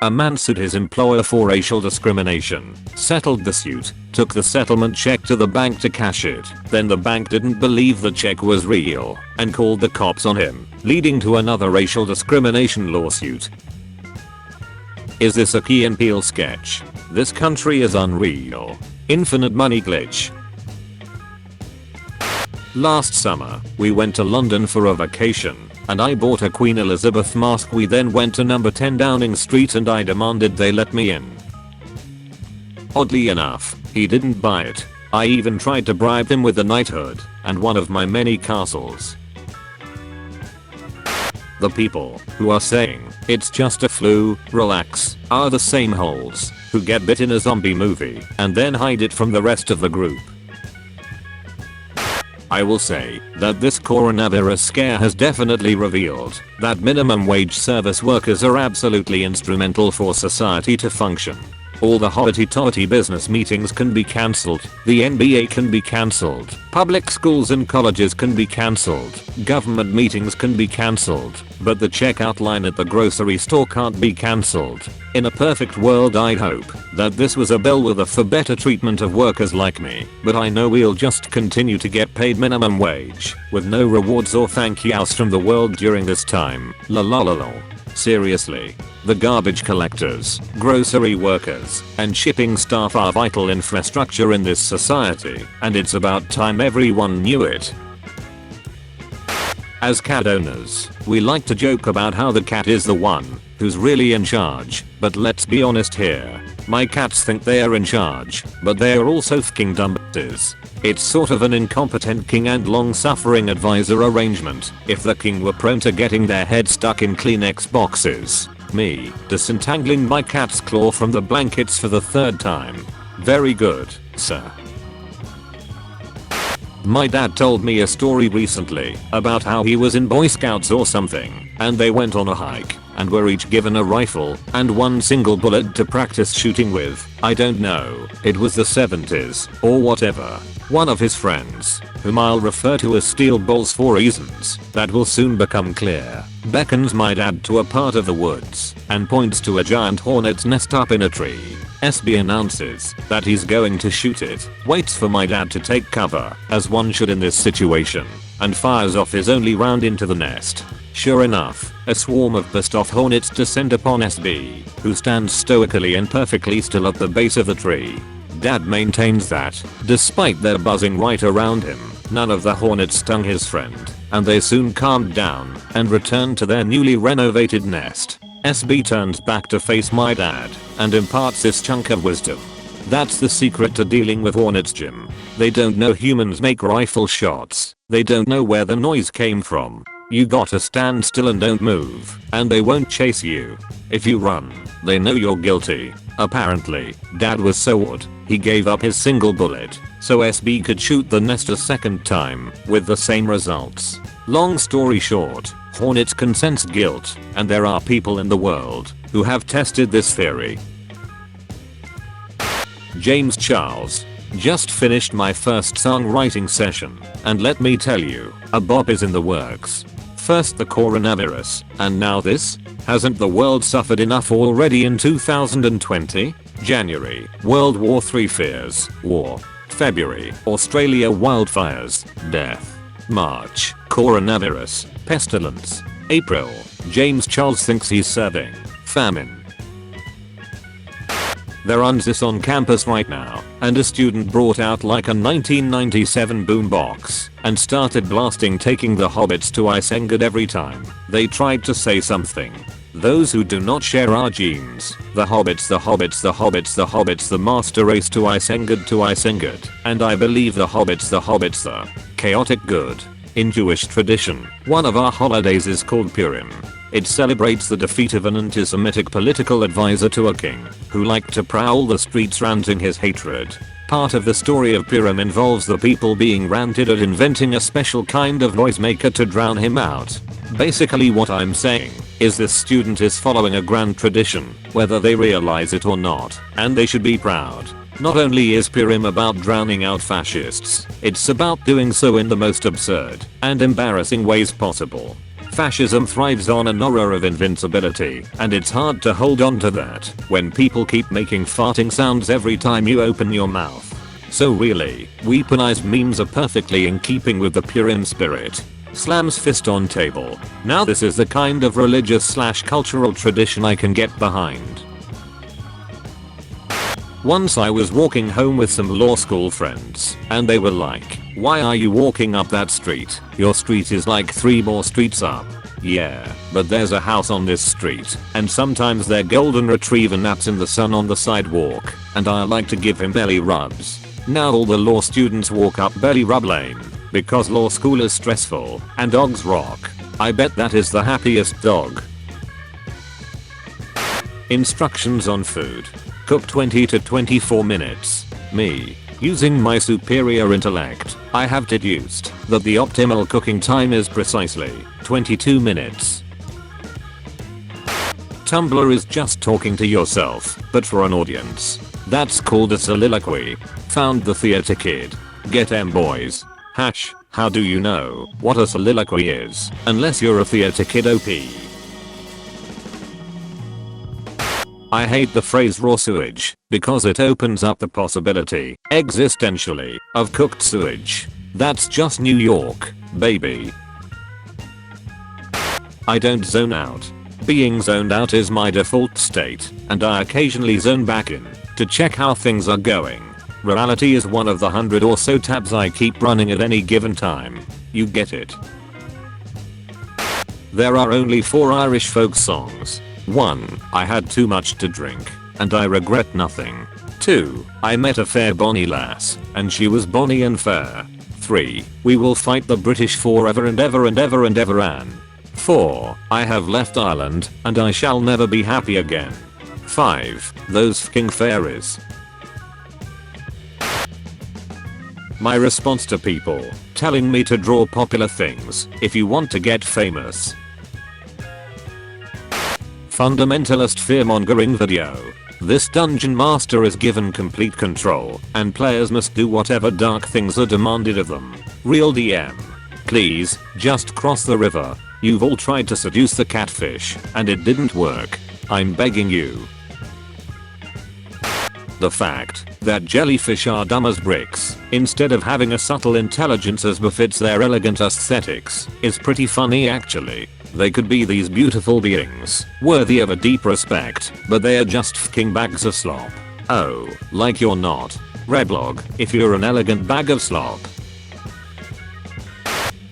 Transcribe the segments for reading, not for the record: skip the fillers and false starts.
A man sued his employer for racial discrimination, settled the suit, took the settlement check to the bank to cash it. Then the bank didn't believe the check was real and called the cops on him, leading to another racial discrimination lawsuit. Is this a Key and Peele sketch? This country is unreal. Infinite money glitch. Last summer, we went to London for a vacation, and I bought a Queen Elizabeth mask. We then went to number 10 Downing Street and I demanded they let me in. Oddly enough, he didn't buy it. I even tried to bribe him with a knighthood and one of my many castles. The people who are saying it's just a flu, relax, are the same holes who get bit in a zombie movie and then hide it from the rest of the group. I will say that this coronavirus scare has definitely revealed that minimum wage service workers are absolutely instrumental for society to function. All the hoity-toity business meetings can be cancelled, the NBA can be cancelled, public schools and colleges can be cancelled, government meetings can be cancelled, but the checkout line at the grocery store can't be cancelled. In a perfect world, I'd hope that this was a bellwether for better treatment of workers like me, but I know we'll just continue to get paid minimum wage, with no rewards or thank yous from the world during this time. La la la la. Seriously. The garbage collectors, grocery workers, and shipping staff are vital infrastructure in this society, and it's about time everyone knew it. As cat owners, we like to joke about how the cat is the one who's really in charge, but let's be honest here. My cats think they are in charge, but they are also fucking dumbasses. It's sort of an incompetent king and long-suffering advisor arrangement. If the king were prone to getting their head stuck in Kleenex boxes, me disentangling my cat's claw from the blankets for the third time. Very good, sir. My dad told me a story recently about how he was in Boy Scouts or something, and they went on a hike and were each given a rifle and one single bullet to practice shooting with. I don't know, it was the 70s or whatever. One of his friends, whom I'll refer to as Steel Balls for reasons that will soon become clear, beckons my dad to a part of the woods and points to a giant hornet's nest up in a tree. SB announces that he's going to shoot it, waits for my dad to take cover, as one should in this situation, and fires off his only round into the nest. Sure enough, a swarm of pissed off hornets descend upon SB, who stands stoically and perfectly still at the base of the tree. Dad maintains that, despite their buzzing right around him, none of the hornets stung his friend, and they soon calmed down and returned to their newly renovated nest. SB turns back to face my dad and imparts this chunk of wisdom. That's the secret to dealing with hornets, Jim. They don't know humans make rifle shots. They don't know where the noise came from. You gotta stand still and don't move, and they won't chase you. If you run, they know you're guilty. Apparently, Dad was so bored, he gave up his single bullet, so SB could shoot the nest a second time, with the same results. Long story short, hornets can sense guilt, and there are people in the world who have tested this theory. James Charles. Just finished my first songwriting session, and let me tell you, a bop is in the works. First the coronavirus, and now this? Hasn't the world suffered enough already in 2020? January, World War III fears, war. February, Australia wildfires, death. March, coronavirus, pestilence. April, James Charles thinks he's serving, famine. They're on this on campus right now, and a student brought out like a 1997 boombox and started blasting Taking the Hobbits to Isengard every time they tried to say something. Those who do not share our genes, the hobbits, the hobbits, the hobbits, the hobbits, the master race to Isengard, and I believe the hobbits, the chaotic good. In Jewish tradition, one of our holidays is called Purim. It celebrates the defeat of an anti-Semitic political advisor to a king, who liked to prowl the streets ranting his hatred. Part of the story of Purim involves the people being ranted at inventing a special kind of noisemaker to drown him out. Basically what I'm saying is this student is following a grand tradition, whether they realize it or not, and they should be proud. Not only is Purim about drowning out fascists, it's about doing so in the most absurd and embarrassing ways possible. Fascism thrives on an aura of invincibility, and it's hard to hold on to that when people keep making farting sounds every time you open your mouth. So really, weaponized memes are perfectly in keeping with the Puritan spirit. Slams fist on table. Now this is the kind of religious/cultural tradition I can get behind. Once I was walking home with some law school friends, and they were like, "Why are you walking up that street? Your street is like 3 more streets up." Yeah, but there's a house on this street, and sometimes their golden retriever naps in the sun on the sidewalk, and I like to give him belly rubs. Now all the law students walk up belly rub lane, because law school is stressful, and dogs rock. I bet that is the happiest dog. Instructions on food. Cook 20 to 24 minutes. Me. Using my superior intellect, I have deduced that the optimal cooking time is precisely 22 minutes. Tumblr is just talking to yourself, but for an audience. That's called a soliloquy. Found the theater kid. Get em boys. How do you know what a soliloquy is, unless you're a theater kid OP? I hate the phrase raw sewage, because it opens up the possibility, existentially, of cooked sewage. That's just New York, baby. I don't zone out. Being zoned out is my default state, and I occasionally zone back in, to check how things are going. Reality is one of the 100 or so tabs I keep running at any given time. You get it. There are only 4 Irish folk songs. 1. I had too much to drink, and I regret nothing. 2. I met a fair bonny lass, and she was bonny and fair. 3. We will fight the British forever and ever and ever and ever and. 4. I have left Ireland, and I shall never be happy again. 5. Those fking fairies. My response to people telling me to draw popular things if you want to get famous. Fundamentalist fear-mongering video. This dungeon master is given complete control, and players must do whatever dark things are demanded of them. Real DM. Please, just cross the river. You've all tried to seduce the catfish, and it didn't work. I'm begging you. The fact that jellyfish are dumb as bricks, instead of having a subtle intelligence as befits their elegant aesthetics, is pretty funny actually. They could be these beautiful beings, worthy of a deep respect, but they are just fking bags of slop. Oh, like you're not. Reblog, if you're an elegant bag of slop.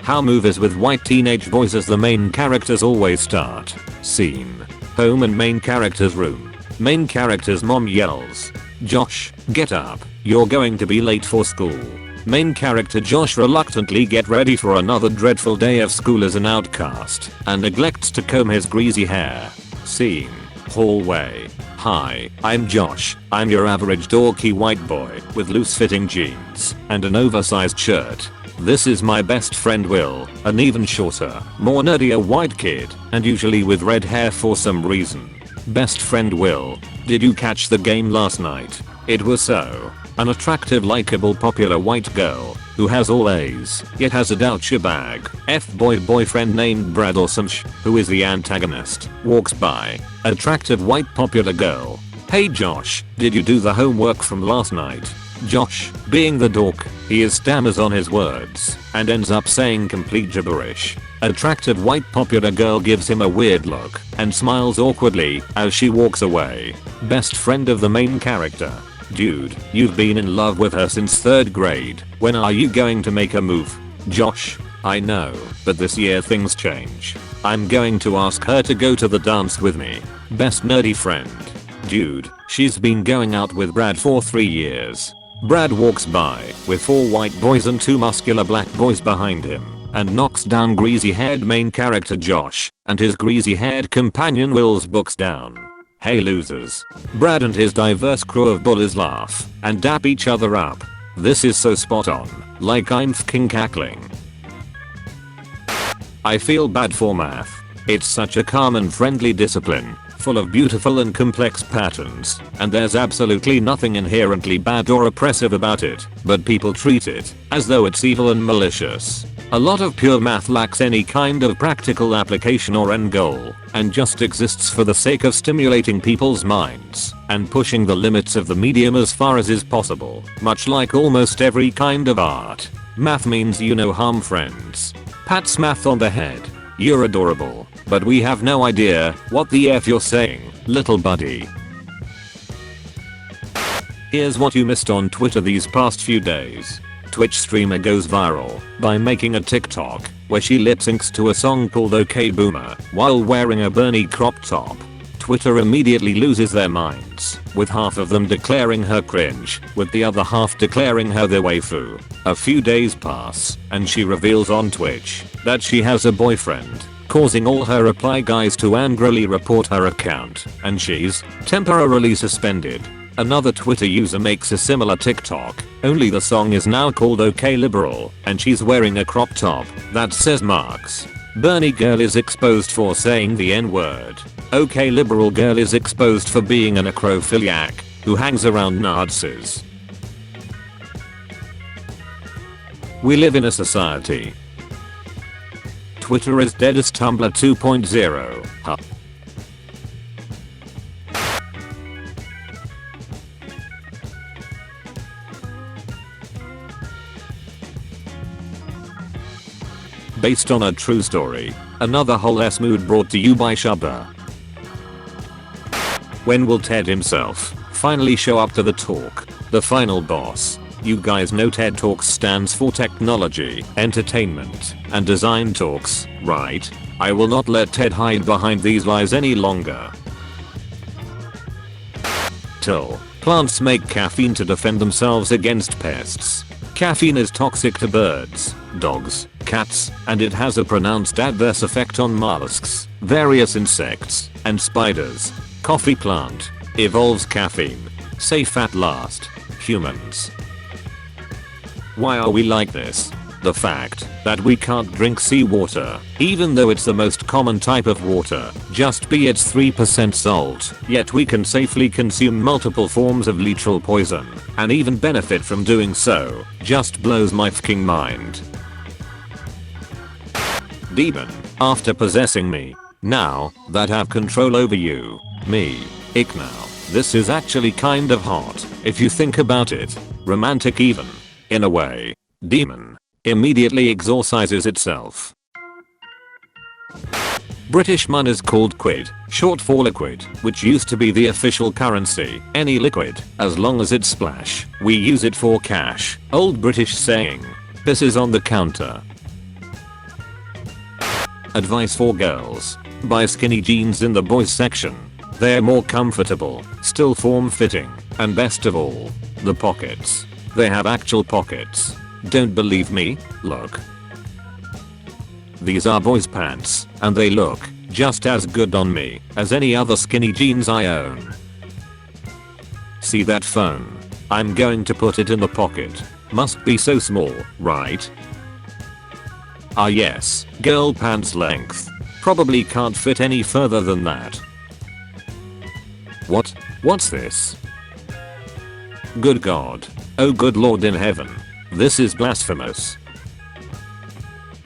How movies with white teenage boys as the main characters always start. Scene. Home and main character's room. Main character's mom yells, "Josh, get up, you're going to be late for school." Main character Josh reluctantly gets ready for another dreadful day of school as an outcast, and neglects to comb his greasy hair. Scene. Hallway. "Hi, I'm Josh. I'm your average dorky white boy with loose-fitting jeans and an oversized shirt. This is my best friend Will, an even shorter, more nerdier white kid, and usually with red hair for some reason. Best friend Will, did you catch the game last night? It was so. An attractive, likable, popular white girl who has all A's yet has a douche bag. F-boy boyfriend named Brad Awesome who is the antagonist, walks by. Attractive white popular girl. Hey Josh, did you do the homework from last night? Josh, being the dork he is, stammers on his words and ends up saying complete gibberish. Attractive white popular girl gives him a weird look and smiles awkwardly as she walks away. Best friend of the main character. Dude, you've been in love with her since 3rd grade. When are you going to make a move? Josh, I know, but this year things change. I'm going to ask her to go to the dance with me. Best nerdy friend. Dude, she's been going out with Brad for 3 years. Brad walks by with 4 white boys and 2 muscular black boys behind him and knocks down greasy-haired main character Josh and his greasy-haired companion Will's books down. Hey losers. Brad and his diverse crew of bullies laugh and dap each other up. This is so spot on, like I'm fking cackling. I feel bad for math. It's such a calm and friendly discipline. full of beautiful and complex patterns, and there's absolutely nothing inherently bad or oppressive about it, but people treat it as though it's evil and malicious. A lot of pure math lacks any kind of practical application or end goal, and just exists for the sake of stimulating people's minds and pushing the limits of the medium as far as is possible. Much like almost every kind of art, math means you no harm, friends. Pats math on the head. You're adorable, but we have no idea what the F you're saying, little buddy. Here's what you missed on Twitter these past few days. Twitch streamer goes viral by making a TikTok where she lip syncs to a song called OK Boomer while wearing a Bernie crop top. Twitter immediately loses their minds, with half of them declaring her cringe, with the other half declaring her their waifu. A few days pass, and she reveals on Twitch that she has a boyfriend, causing all her reply guys to angrily report her account, and she's temporarily suspended. Another Twitter user makes a similar TikTok, only the song is now called OK Liberal, and she's wearing a crop top that says Marx. Bernie girl is exposed for saying the N-word. OK Liberal girl is exposed for being a necrophiliac who hangs around Nazis. We live in a society. Twitter is dead as Tumblr 2.0. Huh. Based on a true story. Another whole S mood brought to you by Shubba. When will Ted himself finally show up to the talk? The final boss. You guys know TED Talks stands for Technology, Entertainment, and Design Talks, right? I will not let Ted hide behind these lies any longer. Till plants make caffeine to defend themselves against pests. Caffeine is toxic to birds, dogs, cats, and it has a pronounced adverse effect on mollusks, various insects, and spiders. Coffee plant evolves caffeine. Safe at last. Humans. Why are we like this? The fact that we can't drink seawater, even though it's the most common type of water, just be it's 3% salt, yet we can safely consume multiple forms of lethal poison, and even benefit from doing so, just blows my fucking mind. Demon, after possessing me, now that have control over you, me, ick now, this is actually kind of hot, if you think about it, romantic even, in a way. Demon immediately exorcises itself. British money is called quid, short for liquid, which used to be the official currency. Any liquid, as long as it's splash, we use it for cash. Old British saying. This is on the counter. Advice for girls. Buy skinny jeans in the boys section. They're more comfortable, still form-fitting, and best of all, the pockets. They have actual pockets. Don't believe me? Look. These are boys' pants, and they look just as good on me as any other skinny jeans I own. See that phone? I'm going to put it in the pocket. Must be so small, right? Ah yes, girl pants length. Probably can't fit any further than that. What? What's this? Good God. Oh good Lord in heaven. This is blasphemous.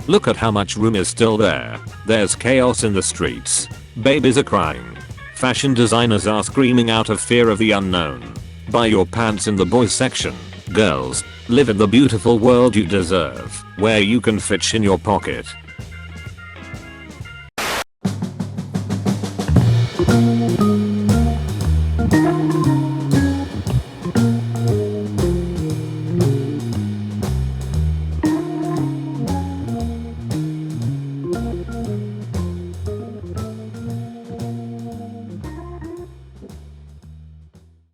Look at how much room is still there. There's chaos in the streets. Babies are crying. Fashion designers are screaming out of fear of the unknown. Buy your pants in the boys section. Girls, live in the beautiful world you deserve, where you can fit shit in your pocket.